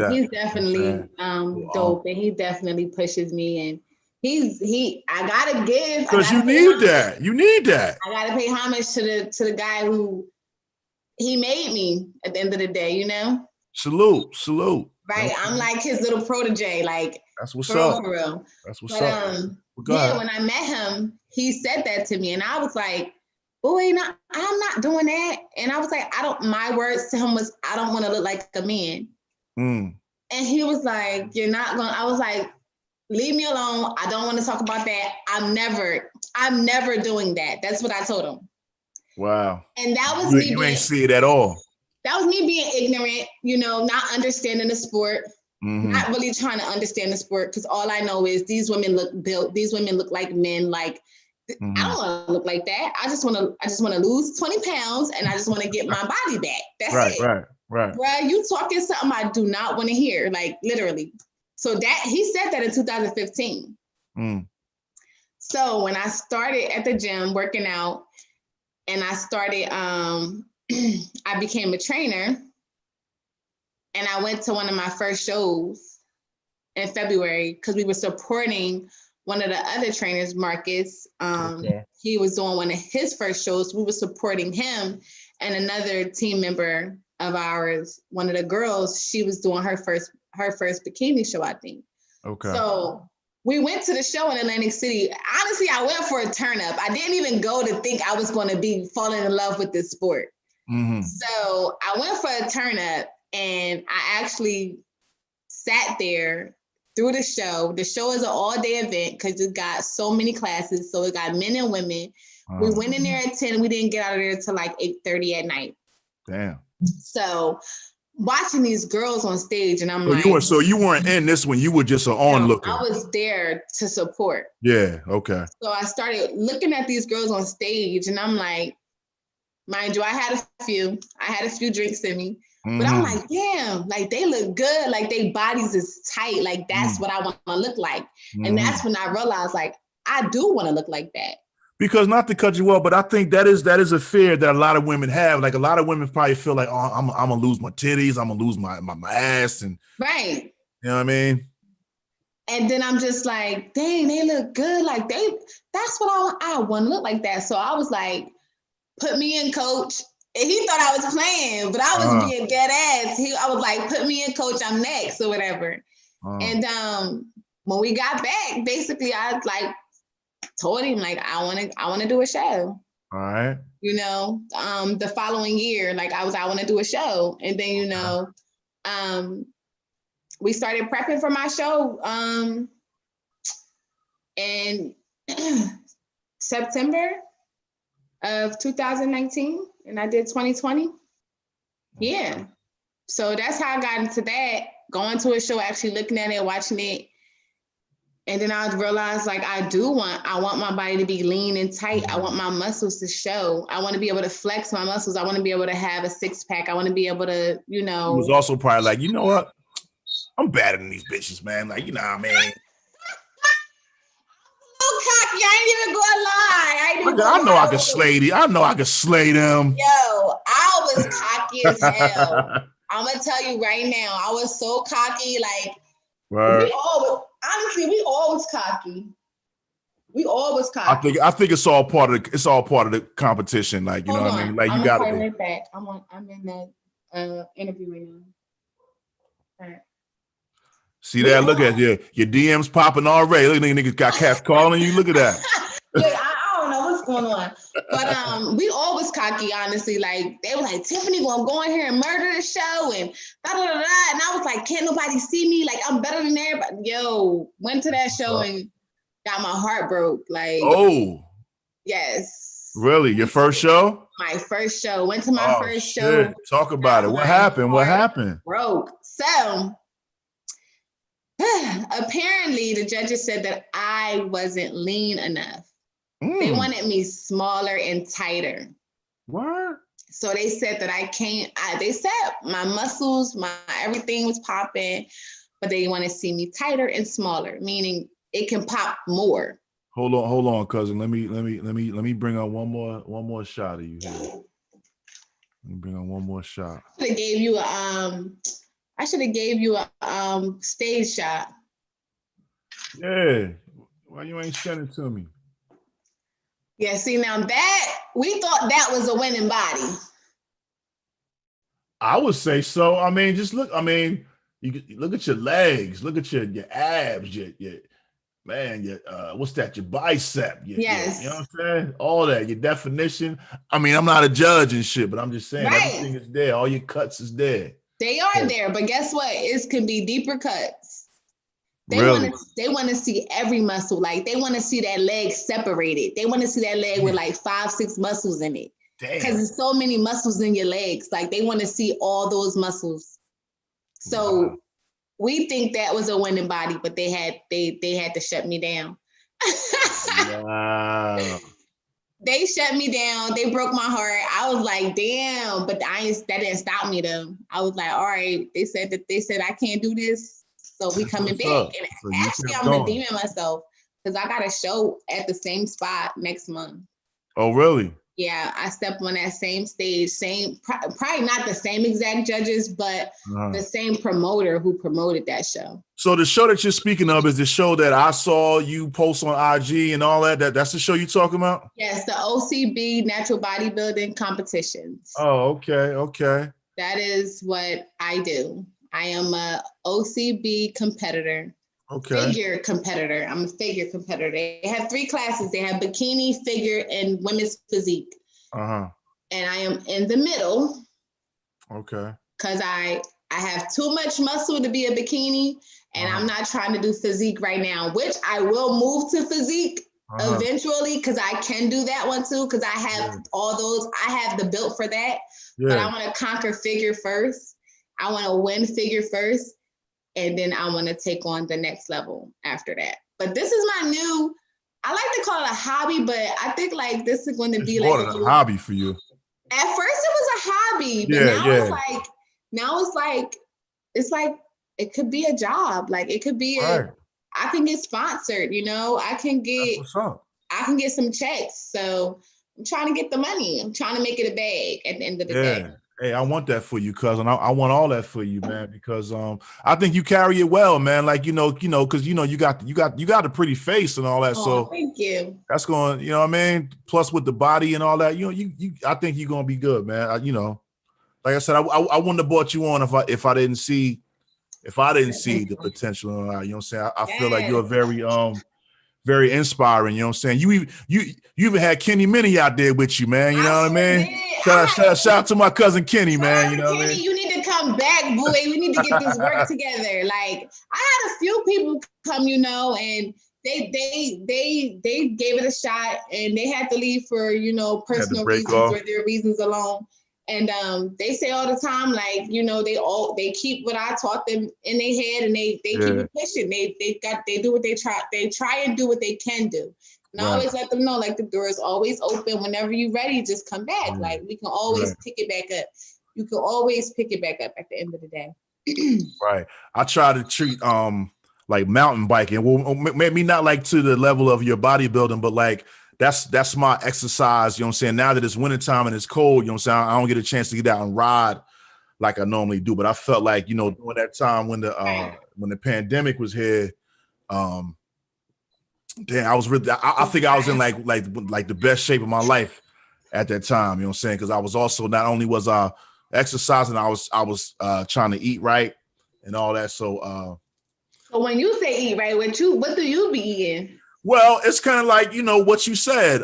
dope, and he definitely pushes me, and I gotta give because you need that. You need that. I gotta pay homage to the guy who he made me at the end of the day. Salute. Right, okay. I'm like his little protege. Like that's what's up. For real. That's what's up. When I met him, he said that to me, and I was like, "Boy, I'm not doing that." And I was like, My words to him was, "I don't want to look like a man." And he was like, "You're not gonna." I was like, "Leave me alone. I don't want to talk about that. I'm never doing that." That's what I told him. Wow. And that was you ain't see it at all. That was me being ignorant, not understanding the sport, not really trying to understand the sport, because all I know is these women look built, these women look like men. Like I don't want to look like that. I just want to lose 20 pounds, and I just want to get my body back. That's it. Right. Bro, you talking something I do not want to hear, like literally. So that he said that in 2015. So when I started at the gym working out, and I started I became a trainer, and I went to one of my first shows in February because we were supporting one of the other trainers, Marcus. He was doing one of his first shows. We were supporting him, and another team member of ours, one of the girls, she was doing her first bikini show, I think. Okay. So we went to the show in Atlantic City. Honestly, I went for a turn up. I didn't even go to think I was going to be falling in love with this sport. So I went for a turn up, and I actually sat there through the show. The show is an all-day event because it got so many classes. So it got men and women. We went in there at 10. We didn't get out of there till like 8:30 at night. Damn. So watching these girls on stage, and I'm so you weren't in this one. You were just an onlooker. I was there to support. Yeah. Okay. So I started looking at these girls on stage, and I'm like, mind you, I had a few drinks in me, but I'm like, damn, like they look good. Like their bodies is tight. Like that's what I want to look like. And that's when I realized, like, I do want to look like that. Because not to cut you off, but I think that is a fear that a lot of women have. Like a lot of women probably feel like, oh, I'm gonna lose my titties, I'm gonna lose my ass, and right. You know what I mean? And then I'm just like, dang, they look good. Like that's what I want to look like that. So I was like, put me in, coach. And he thought I was playing, but I was being dead ass. I was like, put me in, coach, I'm next or whatever. And when we got back, basically I like told him like I want to do a show. All right. You know, the following year, like I want to do a show. And then, you know, we started prepping for my show in September of 2019, and I did 2020. Yeah. So that's how I got into that, going to a show, actually looking at it, watching it. And then I realized like I want my body to be lean and tight. I want my muscles to show. I want to be able to flex my muscles. I want to be able to have a 6-pack. I want to be able to, you know. It was also probably like, you know what? I'm better than these bitches, man. Like, you know what I mean? Cocky. I ain't even gonna lie. I know I can slay them. I know I can slay them. Yo, I was cocky as hell. I'm gonna tell you right now, I was so cocky. Like, we always cocky. We always cocky. I think it's all part of the competition. Like, you know what I mean? Like, you got to be. Right back. I'm in the interview right now. All right. See that? Look at your DMs popping already. Look, niggas got cats calling you. Look at that. Yeah, I don't know what's going on, but we always cocky. Honestly, like they were like, Tiffany gonna go in here and murder the show and da da da da. And I was like, can't nobody see me? Like I'm better than everybody. Yo, went to that show and got my heart broke. Like, oh, yes. Really? Your first show? My first show. Went to my first show. Talk about it. What happened? What happened? Broke. So. Apparently, the judges said that I wasn't lean enough. They wanted me smaller and tighter. What? So they said that I can't. They said my muscles, my everything was popping, but they want to see me tighter and smaller, meaning it can pop more. Hold on, cousin. Let me bring out one more shot of you here. Let me bring out one more shot. I should have gave you a stage shot. Yeah. Why you ain't sending it to me? Yeah, see now that we thought that was a winning body. I would say so. I mean, just look. I mean, you look at your legs. Look at your abs. Your man. Your what's that? Your bicep. Yes. You know what I'm saying? All that. Your definition. I mean, I'm not a judge and shit, but I'm just saying everything is there. All your cuts is there. They are there, but guess what? It can be deeper cuts. They want to see every muscle. Like they want to see that leg separated. They want to see that leg with like 5-6 muscles in it. Because there's so many muscles in your legs. Like they want to see all those muscles. So we think that was a winning body, but they had to shut me down. Wow. They shut me down. They broke my heart. I was like, damn, but that didn't stop me though. I was like, all right. They said I can't do this. So we coming back. And actually I'm redeeming myself because I got a show at the same spot next month. Oh, really? Yeah, I stepped on that same stage, probably not the same exact judges, but the same promoter who promoted that show. So the show that you're speaking of is the show that I saw you post on IG and all that. That's the show you're talking about? Yes, the OCB Natural Bodybuilding Competitions. Oh, okay. That is what I do. I am a OCB competitor. Okay. Figure competitor. I'm a figure competitor. They have 3 classes. They have bikini, figure, and women's physique. And I am in the middle. Okay. Because I have too much muscle to be a bikini, and I'm not trying to do physique right now, which I will move to physique eventually because I can do that one too because I have all those. I have the build for that, but I want to conquer figure first. I want to win figure first. And then I want to take on the next level after that. But this is my new, I like to call it a hobby, but I think like this is going to be like a hobby for you. At first it was a hobby, but now it's like it could be a job. Like it could be I can get sponsored, you know, I can get some checks. So I'm trying to get the money. I'm trying to make it a bag at the end of the day. Hey, I want that for you, cousin. I want all that for you, man, because I think you carry it well, man. Like, because you got a pretty face and all that. Oh, So thank you. that's going, you know what I mean? Plus with the body and all that, I think you're gonna be good, man. Like I said, I wouldn't have brought you on if I didn't see the potential. You know what I'm saying? I feel like you're very inspiring. You know what I'm saying? You even had Kenny Minnie out there with you, man. You know what I mean? Shout out to my cousin Kenny, man. You know what I mean? You need to come back, boy. We need to get this work together. Like, I had a few people come, and they gave it a shot, and they had to leave for personal reasons or their reasons alone. And they say all the time, like, they keep what I taught them in their head, and they keep it pushing. They do what they try and do what they can do. And I always let them know, like, the door is always open. Whenever you're ready, just come back. Like, we can always pick it back up. You can always pick it back up at the end of the day. Right. I try to treat like mountain biking. Well, maybe not like to the level of your bodybuilding, but like that's my exercise. You know what I'm saying? Now that it's wintertime and it's cold, you know what I'm saying? I don't get a chance to get out and ride like I normally do. But I felt like, during that time when the pandemic was here, damn, I was really, I think I was in like the best shape of my life at that time. You know what I'm saying? Because I was also, not only was I exercising, I was trying to eat right and all that. So when you say eat right, what do you be eating? Well, it's kind of like, what you said,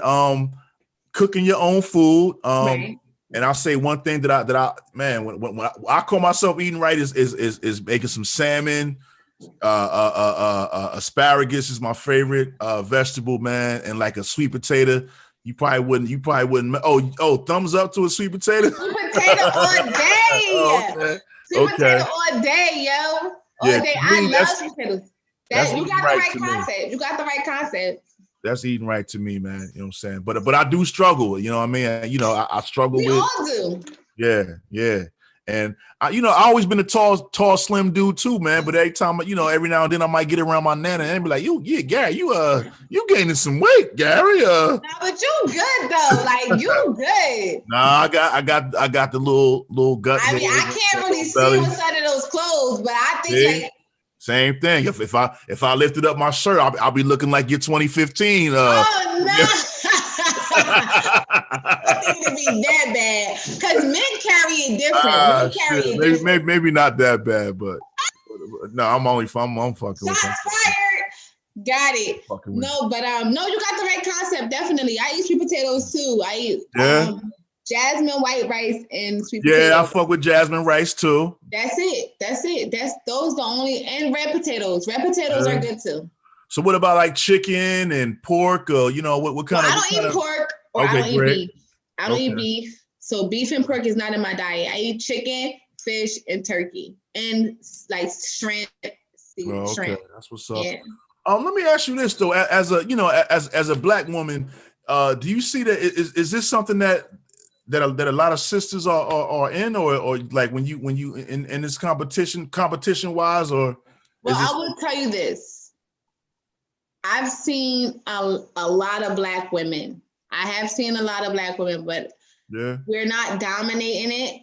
cooking your own food. Right. And I'll say one thing that I man, when I call myself eating right is making some salmon. Asparagus is my favorite vegetable, man, and like a sweet potato. You probably wouldn't. Oh, thumbs up to a sweet potato. Sweet potato all day. Sweet potato all day, yo. All day. I love sweet potatoes. You got the right concept. You got the right concept. That's eating right to me, man. You know what I'm saying? But I do struggle. You know what I mean? I struggle with. We all do. Yeah. And I always been a tall, slim dude too, man. But every time, every now and then I might get around my nana and be like, Gary, you gaining some weight, Gary. No, but you good though. Like, you good. Nah, I got the little gut. I mean, I can't really see what's under those clothes, but I think like. Same thing. If I lifted up my shirt, I'll be looking like your 2015. Oh no! I think it'd be that bad because men carry it different. Men carry it maybe not that bad, but no, I'm fucking with you. Fired. Got it. No, but no, you got the right concept. Definitely, I eat sweet potatoes too. I eat jasmine white rice and sweet potatoes. Yeah, I fuck with jasmine rice too. That's it. Those the only, and red potatoes. Red potatoes are good too. So what about like chicken and pork? Or what kind of? I don't eat pork or I don't eat beef. I don't eat beef. So beef and pork is not in my diet. I eat chicken, fish, and turkey, and like shrimp. Shrimp. That's what's up. Yeah. Let me ask you this though, as a Black woman, do you see that is this something that a lot of sisters are in, or like when you in this competition wise, or? Well, I will tell you this. I've seen a lot of Black women. I have seen a lot of Black women, but we're not dominating it.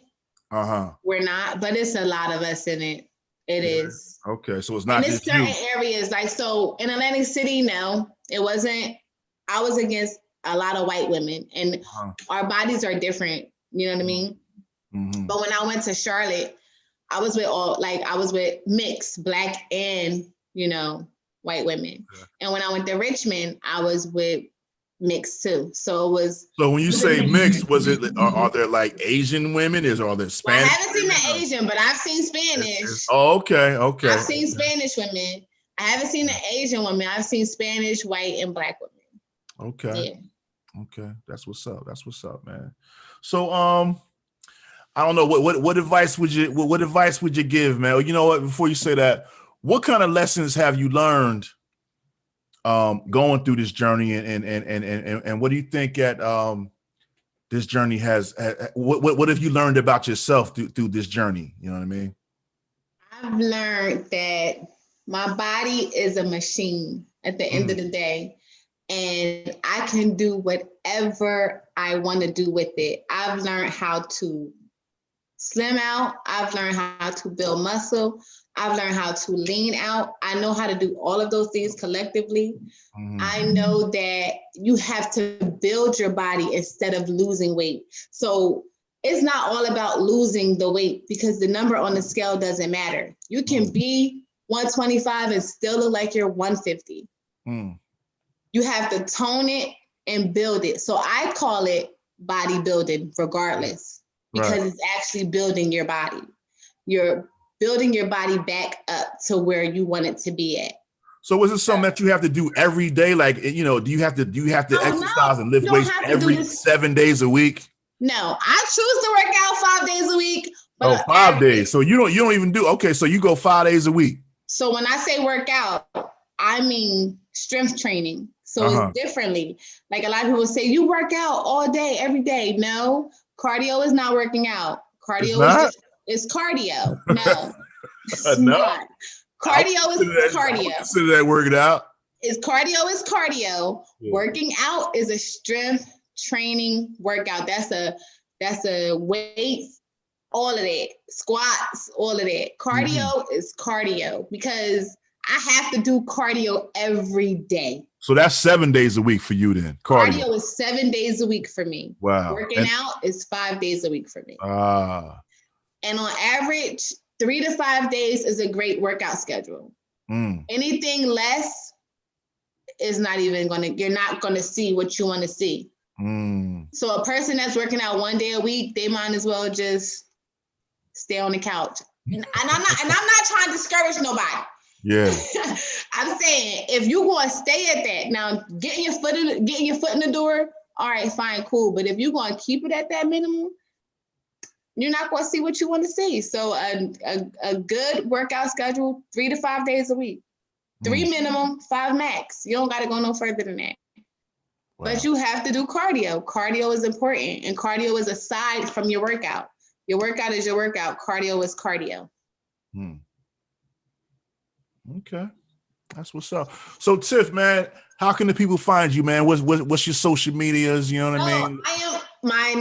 We're not, but it's a lot of us in it. It is. Okay, so it's not just certain areas, like, so in Atlantic City, no, it wasn't. I was against a lot of white women, and our bodies are different. You know what I mean? Mm-hmm. But when I went to Charlotte, I was with mixed Black and white women. Yeah. And when I went to Richmond, I was with mixed too. So it was. So when you say mixed, was it? Are there like Asian women? Are there Spanish? Well, I haven't seen the Asian, but I've seen Spanish. Oh, okay. I've seen Spanish women. I haven't seen the Asian women. I've seen Spanish, white, and Black women. Okay. Yeah. Okay, that's what's up, man. So I don't know what advice would you give, man? You know what? Before you say that, what kind of lessons have you learned going through this journey, and what do you think that this journey has? What have you learned about yourself through this journey? You know what I mean? I've learned that my body is a machine at the end of the day, and I can do whatever I want to do with it. I've learned how to slim out. I've learned how to build muscle. I've learned how to lean out. I know how to do all of those things collectively. I know that you have to build your body instead of losing weight. So it's not all about losing the weight because the number on the scale doesn't matter. You can be 125 and still look like you're 150. You have to tone it and build it. So I call it bodybuilding regardless, because it's actually building your body. You're building your body back up to where you want it to be at. So is it something that you have to do every day? Like, do you have to exercise and lift weights every 7 days a week? No, I choose to work out 5 days a week. But 5 days. So you don't even do, okay. So you go 5 days a week. So when I say work out, I mean strength training. So it's differently. Like a lot of people say, you work out all day, every day. No, cardio is not working out. Cardio is cardio. No, it's not. Cardio is cardio. Consider that working out. Cardio is cardio. Yeah. Working out is a strength training workout. That's a weights, all of that, squats, all of that. Cardio is cardio because I have to do cardio every day. So that's 7 days a week for you then. Cardio is 7 days a week for me. Wow. Working out is 5 days a week for me. And on average, 3 to 5 days is a great workout schedule. Anything less is not even you're not going to see what you want to see. So a person that's working out 1 day a week, they might as well just stay on the couch. And I'm not trying to discourage nobody. Yeah. I'm saying if you going to stay at that, now getting your foot in the door, all right, fine, cool. But if you're going to keep it at that minimum, you're not going to see what you want to see. So a good workout schedule, 3 to 5 days a week, 3 minimum, 5 max. You don't got to go no further than that. Wow. But you have to do cardio. Cardio is important, and cardio is aside from your workout. Your workout is your workout. Cardio is cardio. Okay, that's what's up. So Tiff, man, how can the people find you, man? What's your social medias? You know what I mean? I am my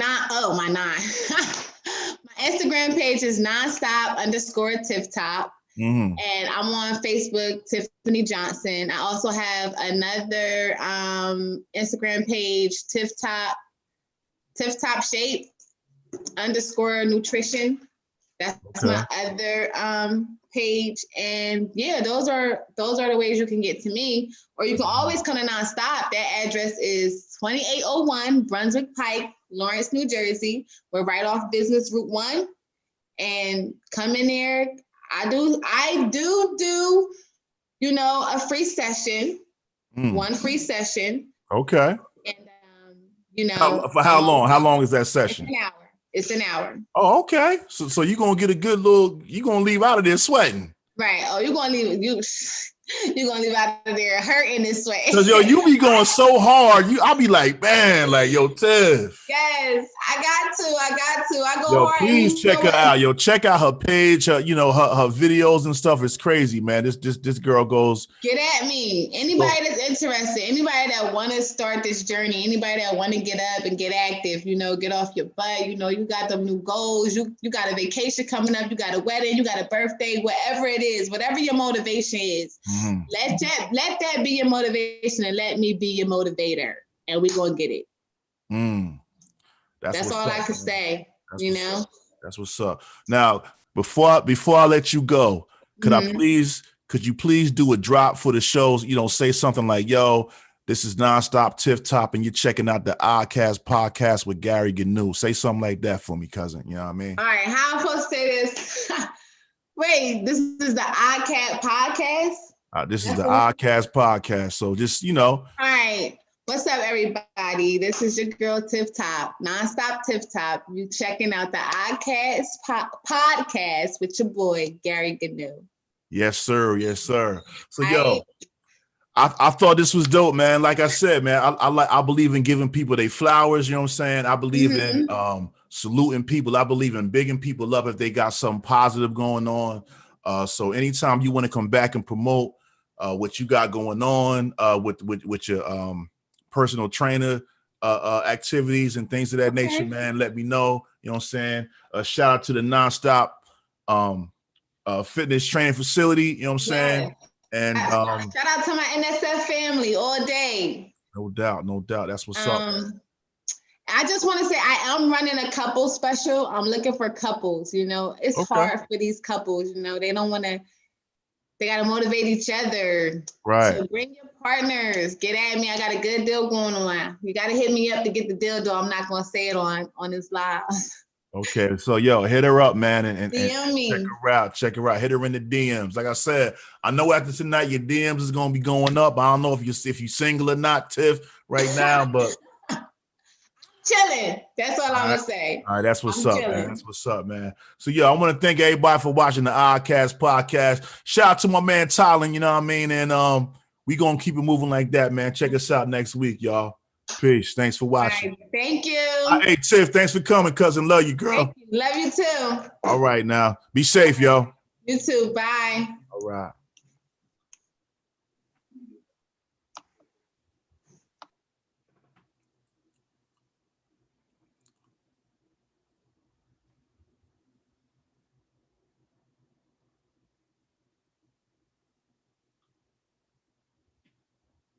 Instagram page is nonstop_TiffTop. And I'm on Facebook, Tiffany Johnson. I also have another Instagram page, TiffTop Shape _nutrition. That's my other page. And yeah, those are the ways you can get to me. Or you can always come to Nonstop. That address is 2801 Brunswick Pike, Lawrence, New Jersey. We're right off Business Route 1. And come in there. I do, a free session, one free session. Okay. And, for how long? How long is that session? It's an hour. Oh, okay. So you're going to get a good you're going to leave out of there sweating. Right. Oh, you're going to leave out of there hurting this way. Because, you be going so hard. I'll be like, man, like, yo, Tiff. Yes, I got to. I go hard. Please check her out. Check out her page. Her videos and stuff is crazy, man. This girl goes. Get at me. Anybody that's interested, anybody that want to start this journey, anybody that want to get up and get active, get off your butt. You got them new goals. You got a vacation coming up. You got a wedding. You got a birthday. Whatever it is, whatever your motivation is. Let that be your motivation, and let me be your motivator, and we're gonna get it. That's all I can say. That's what's up. Now, before I let you go, could you please do a drop for the shows? Say something like, "Yo, this is Nonstop Tiff Top, and you're checking out the Oddcast podcast with Gary Gnu." Say something like that for me, cousin. You know what I mean? All right, how I'm supposed to say this? Wait, this is the Oddcast podcast. This is the Oddcast podcast. So just, All right. What's up, everybody? This is your girl, Tiff Top, Nonstop Tiff Top. You checking out the Oddcast podcast with your boy, Gary Gnu. Yes, sir. Yes, sir. So, I thought this was dope, man. Like I said, man, I believe in giving people their flowers. You know what I'm saying? I believe in saluting people. I believe in bigging people up if they got something positive going on. So anytime you want to come back and promote what you got going on with your personal trainer activities and things of that nature, man, let me know. You know what I'm saying? Shout out to the Nonstop fitness training facility. You know what I'm saying? And shout out to my NSF family all day. No doubt. That's what's up. I just want to say I am running a couple special. I'm looking for couples. You know, it's hard for these couples. You know, they don't want to. They got to motivate each other. Right. So bring your partners. Get at me. I got a good deal going on. You got to hit me up to get the deal, though. I'm not going to say it on this live. Okay. So, yo, hit her up, man. And DM me. Check her out. Hit her in the DMs. Like I said, I know after tonight, your DMs is going to be going up. I don't know if you're single or not, Tiff, right now, but. Chilling. That's all I'm going to say. All right. That's what's up, man. That's what's up, man. So, yeah, I want to thank everybody for watching the Oddcast podcast. Shout out to my man, Tylen, you know what I mean? And we going to keep it moving like that, man. Check us out next week, y'all. Peace. Thanks for watching. Right. Thank you. Hey, Tiff, thanks for coming, cousin. Love you, girl. Thank you. Love you, too. All right, now. Be safe, yo. You too. Bye. All right.